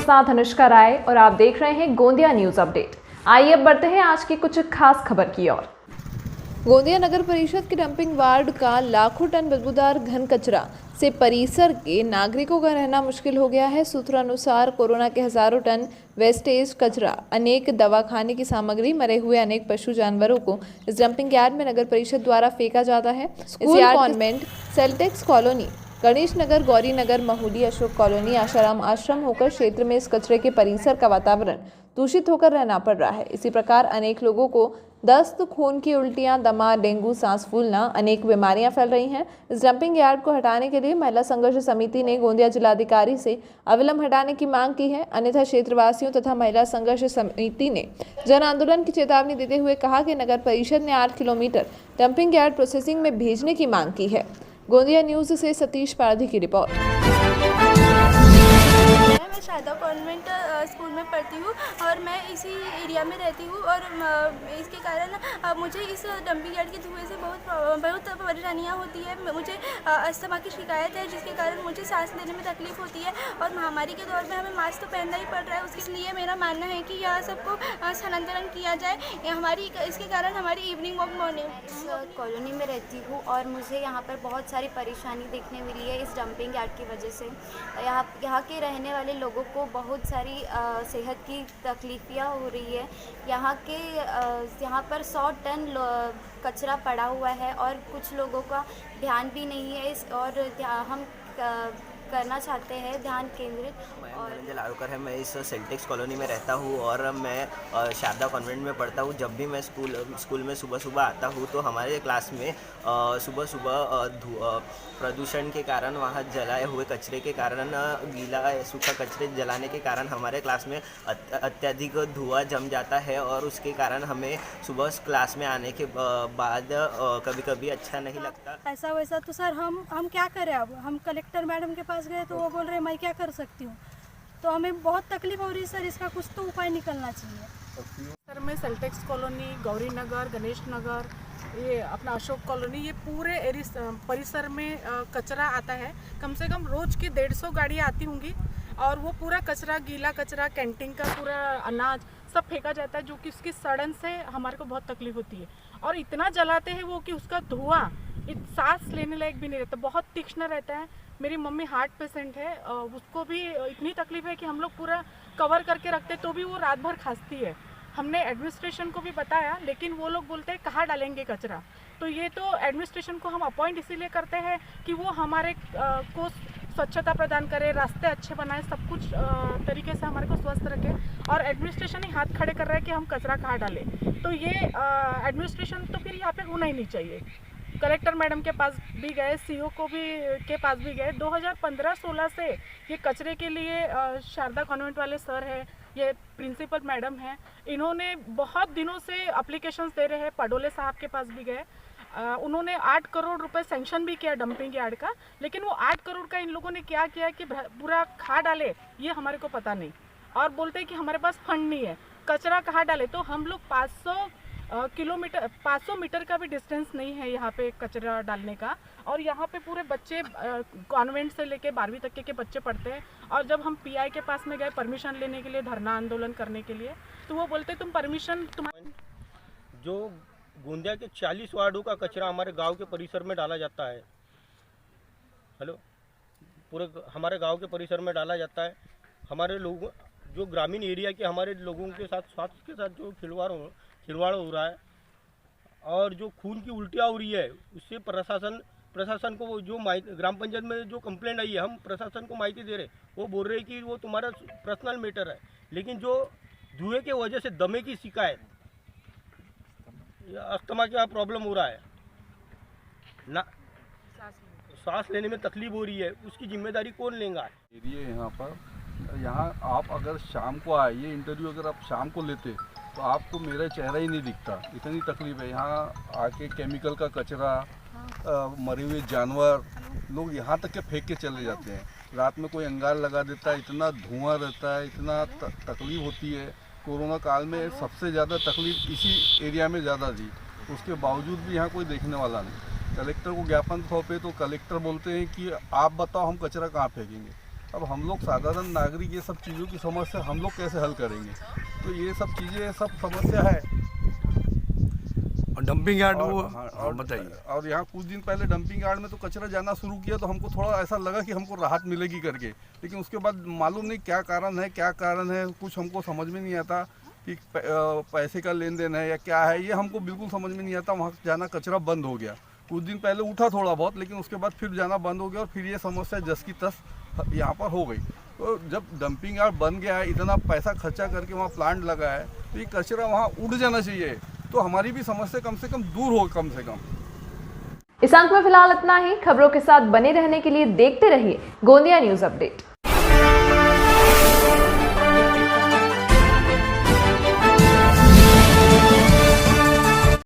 साथ अनुष्का राय और आप देख रहे हैं गोंदिया न्यूज अपडेट। आइए अब बढ़ते हैं आज की कुछ खास खबर की ओर। गोंदिया नगर परिषद के डंपिंग वार्ड का लाखों टन बदबूदार घन कचरा से परिसर के नागरिकों का रहना मुश्किल हो गया है। सूत्रानुसार कोरोना के हजारों टन वेस्टेज कचरा, अनेक दवाखाने की सामग्री, मरे हुए अनेक पशु जानवरों को इस डंपिंग यार्ड में नगर परिषद द्वारा फेंका जाता है। School, convent, Seltex colony, Ganesh Nagar, Gauri Nagar, Mahuli, Ashok colony, Asharam ashram होकर क्षेत्र में इस कचरे के परिसर का वातावरण दूषित होकर रहना पड़ रहा है। इसी प्रकार अनेक लोगों को दस्त, खून की उल्टियां, दमा, डेंगू, सांस फूलना, अनेक बीमारियां फैल रही हैं। इस डंपिंग यार्ड को हटाने के लिए महिला संघर्ष समिति ने गोंदिया जिलाधिकारी से अविलंब हटाने की मांग की है। अन्यथा क्षेत्रवासियों तथा महिला संघर्ष समिति ने जन आंदोलन की चेतावनी देते हुए कहा कि नगर परिषद ने 8 किलोमीटर डंपिंग यार्ड प्रोसेसिंग में भेजने की मांग की है। गोंदिया न्यूज से सतीश पारधी की रिपोर्ट। मैं शारदा कॉन्वेंट स्कूल में पढ़ती हूँ और मैं इसी एरिया में रहती हूँ और इसके कारण मुझे इस डंपिंग यार्ड के धुएं से बहुत परेशानियाँ होती है। मुझे अस्थमा की शिकायत है, जिसके कारण मुझे सांस लेने में तकलीफ होती है और महामारी के दौर में हमें मास्क तो पहनना ही पड़ रहा है। उसके लिए मेरा मानना है कि यह सबको स्थानांतरण किया जाए। इसके कारण हमारी इवनिंग वॉक मॉर्निंग कॉलोनी में रहती हूँ और मुझे यहाँ पर बहुत सारी परेशानी देखने मिली है इस डंपिंग यार्ड की वजह से। यहाँ के रहने वाले लोगों को बहुत सारी सेहत की तकलीफियाँ हो रही है। यहाँ पर 100 टन कचरा पड़ा हुआ है और कुछ लोगों का ध्यान भी नहीं है और हम करना चाहते हैं ध्यान केंद्रित। और लालकर है, मैं इस सेल्टेक्स कॉलोनी में रहता हूँ और मैं शारदा कॉन्वेंट में पढ़ता हूँ। जब भी मैं स्कूल में सुबह आता हूँ तो हमारे क्लास में सुबह प्रदूषण के कारण, वहाँ जलाए हुए कचरे के कारण, गीला सूखा कचरे जलाने के कारण हमारे क्लास में अत्यधिक धुआं जम जाता है और उसके कारण हमें सुबह क्लास में आने के बाद कभी कभी अच्छा नहीं लगता। ऐसा वैसा तो सर हम क्या करें। अब हम कलेक्टर मैडम के पास गए तो वो बोल रहे मैं क्या कर सकती हूँ, तो हमें बहुत तकलीफ हो रही है सर। इसका कुछ तो उपाय निकलना चाहिए। सर मैं सेल्टेक्स कॉलोनी, गौरी नगर, गणेश नगर, ये अपना अशोक कॉलोनी, ये पूरे परिसर में कचरा आता है। कम से कम रोज़ की 150 गाड़ियाँ आती होंगी और वो पूरा कचरा, गीला कचरा, कैंटीन का पूरा अनाज सब फेंका जाता है, जो कि उसकी सड़न से हमारे को बहुत तकलीफ होती है। और इतना जलाते हैं वो कि उसका धुआं सांस लेने लायक भी नहीं रहता, बहुत तीक्ष्ण रहता है। मेरी मम्मी हार्ट पेशेंट है, उसको भी इतनी तकलीफ है कि हम लोग पूरा कवर करके रखते तो भी वो रात भर खांसती है। हमने एडमिनिस्ट्रेशन को भी बताया, लेकिन वो लोग बोलते हैं कहाँ डालेंगे कचरा। तो ये तो एडमिनिस्ट्रेशन को हम अपॉइंट इसीलिए करते हैं कि वो हमारे को स्वच्छता प्रदान करे, रास्ते अच्छे बनाए, सब कुछ तरीके से हमारे को स्वस्थ रखे। और एडमिनिस्ट्रेशन ही हाथ खड़े कर रहा है कि हम कचरा कहाँ डालें। तो ये एडमिनिस्ट्रेशन तो फिर यहाँ पे होना ही नहीं चाहिए। कलेक्टर मैडम के पास भी गए, सीओ को भी के पास भी गए। 2015-16 से ये कचरे के लिए शारदा कॉन्वेंट वाले सर है, ये प्रिंसिपल मैडम है, इन्होंने बहुत दिनों से एप्लीकेशंस दे रहे हैं। पडोले साहब के पास भी गए, उन्होंने 8 करोड़ रुपए सेंक्शन भी किया डंपिंग यार्ड का, लेकिन वो 8 करोड़ का इन लोगों ने क्या किया कि पूरा खा डाले, ये हमारे को पता नहीं। और बोलते हैं कि हमारे पास फंड नहीं है, कचरा कहाँ डाले। तो हम लोग 500 मीटर का भी डिस्टेंस नहीं है यहाँ पे कचरा डालने का। और यहाँ पे पूरे बच्चे कॉन्वेंट से लेके 12वीं तक के बच्चे पढ़ते हैं। और जब हम पीआई के पास में गए परमिशन लेने के लिए, धरना आंदोलन करने के लिए, तो वो बोलते तुम परमिशन जो गोंदिया के 40 वार्डों का कचरा हमारे गांव के परिसर में डाला जाता है। पूरे हमारे गांव के परिसर में डाला जाता है। हमारे लोग जो ग्रामीण एरिया के हमारे लोगों के साथ, स्वास्थ्य के साथ जो खिलवाड़ हो रहा है और जो खून की उल्टियाँ हो रही है, उससे प्रशासन को जो ग्राम पंचायत में जो कंप्लेंट आई है, हम प्रशासन को माहिती दे रहे, वो बोल रहे कि वो तुम्हारा पर्सनल मैटर है। लेकिन जो धुएं के वजह से दमे की शिकायत, अस्थमा का प्रॉब्लम हो रहा है ना, सांस लेने में तकलीफ हो रही है, उसकी जिम्मेदारी कौन लेगा? यहाँ आप अगर शाम को आए, ये इंटरव्यू अगर आप शाम को लेते तो आपको मेरा चेहरा ही नहीं दिखता, इतनी तकलीफ है। यहाँ आके केमिकल का कचरा, मरे हुए जानवर लोग यहाँ तक के फेंक के चले जाते हैं। रात में कोई अंगार लगा देता है, इतना धुआं रहता है, इतना तकलीफ होती है। कोरोना काल में सबसे ज़्यादा तकलीफ इसी एरिया में ज़्यादा थी, उसके बावजूद भी यहाँ कोई देखने वाला नहीं। कलेक्टर को ज्ञापन सौंपे तो कलेक्टर बोलते हैं कि आप बताओ हम कचरा कहाँ फेंकेंगे। अब हम लोग साधारण नागरिक ये सब चीज़ों की समस्या हम लोग कैसे हल करेंगे? तो ये सब चीज़ें सब समस्या है। और डंपिंग यार्ड वो और बताइए। और यहाँ कुछ दिन पहले डंपिंग यार्ड में तो कचरा जाना शुरू किया तो हमको थोड़ा ऐसा लगा कि हमको राहत मिलेगी करके, लेकिन उसके बाद मालूम नहीं क्या कारण है, कुछ हमको समझ में नहीं आता कि पैसे का लेन देन है या क्या है, ये हमको बिल्कुल समझ में नहीं आता। वहाँ जाना कचरा बंद हो गया, कुछ दिन पहले उठा थोड़ा बहुत, लेकिन उसके बाद फिर जाना बंद हो गया और फिर ये समस्या जस की तस यहाँ पर हो गई। तो जब डंपिंग यार्ड बन गया है, इतना पैसा खर्चा करके वहाँ प्लांट लगा है, तो ये कचरा वहाँ उड़ जाना चाहिए, तो हमारी भी समस्या कम से कम दूर हो कम से कम। इस अंक में फिलहाल इतना ही। खबरों के साथ बने रहने के लिए देखते रहिए गोंदिया न्यूज अपडेट।